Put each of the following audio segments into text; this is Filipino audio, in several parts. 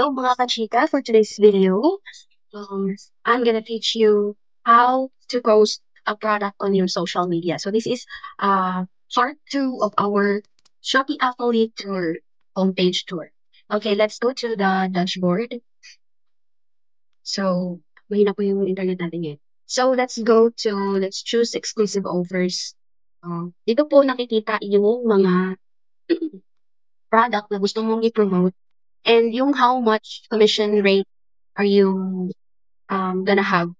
Hello mga kachika, for today's video, I'm gonna teach you how to post a product on your social media. So this is part 2 of our Shopee affiliate tour, homepage tour. Okay, let's go to the dashboard. So, mahina po yung internet natin ngayon. So let's choose exclusive offers. Dito po nakikita yung mga product na gusto mong i-promote and yung how much commission rate are you gonna have,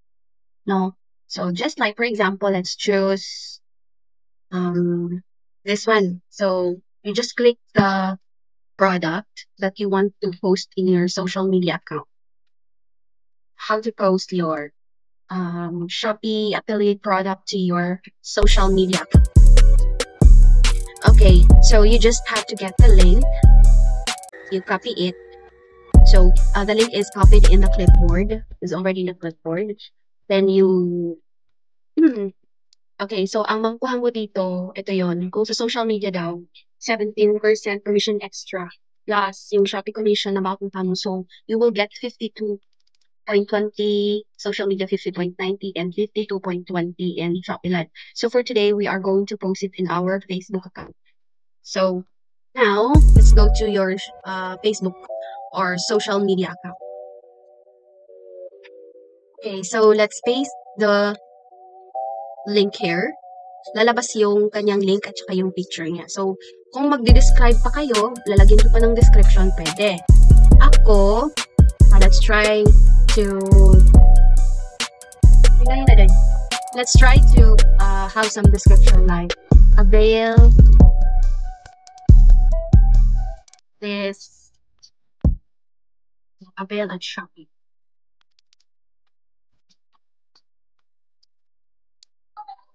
no? So just like for example, let's choose this one. So you just click the product that you want to post in your social media account. How to post your Shopee affiliate product to your social media account. Okay, so you just have to get the link, you copy it. So the link is copied in the clipboard, is already in the clipboard. Then you okay, so ang makukuha mo dito, ito yon. Kung sa social media daw, 17% commission extra plus yung Shopee commission na makukuha mo. So you will get 52.20, social media 50.90, and 52.20 in Shopee Live. So for today, we are going to post it in our Facebook account. So now, let's go to your Facebook or social media account. Okay, so let's paste the link here. Lalabas yung kanyang link at saka yung picture niya. So, kung magde-describe pa kayo, lalagyan ko pa ng description, pwede. Ako, let's try to let's try to have some description like avail this avail at Shopee.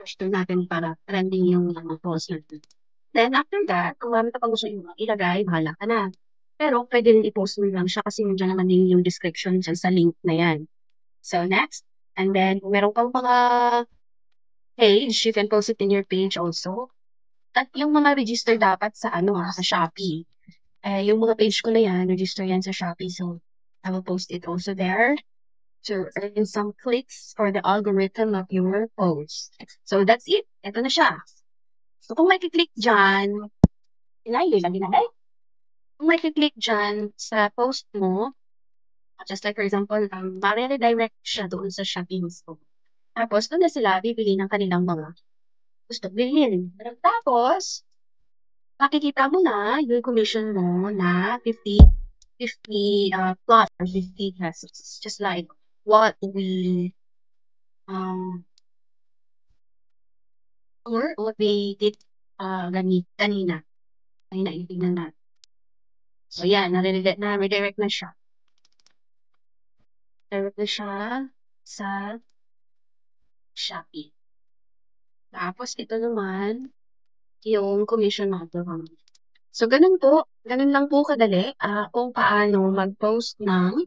Gusto natin para trending yung post natin. Then after that, kung marami ka pang gusto ilagay, bahala ka na. Pero pwede rin i-post mo lang siya kasi nandiyan naman din yung description dyan sa link na yan. So next, and then kung meron pang mga page, you can post it in your page also. At yung mga register dapat sa sa Shopee. Yung mga page ko na yan, register yan sa Shopee. So I will post it also there to earn some clicks for the algorithm of your post. So that's it. Ito na siya. So kung may click dyan, lagi na kung may click dyan sa post mo, just like for example, ma-redirect siya doon sa Shopee mismo. Tapos doon na sila bibili ng kanilang mga gusto bilhin. Tapos, makikita mo na yung commission mo na 50 plus or 50 pesos. Just like what we or what we did kanina. Kanina itignan natin. So yan, na-redirect na siya. Direct na siya sa Shopee. Tapos ito naman yung commission natin. So ganun lang po kadali kung paano mag-post ng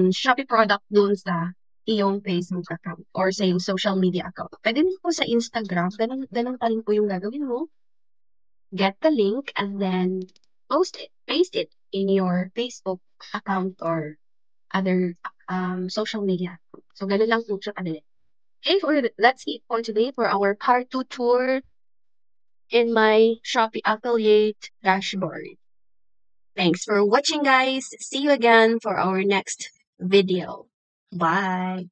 Shopee product dun sa iyong Facebook account or sa iyong social media account. Pwede din po sa Instagram, ganun pa rin po yung gagawin mo. Get the link and then paste it in your Facebook account or other social media. So ganun lang po siya kadali. Okay, that's it for today for our part 2 tour in my Shopee affiliate dashboard. Thanks for watching, guys. See you again for our next video. Bye.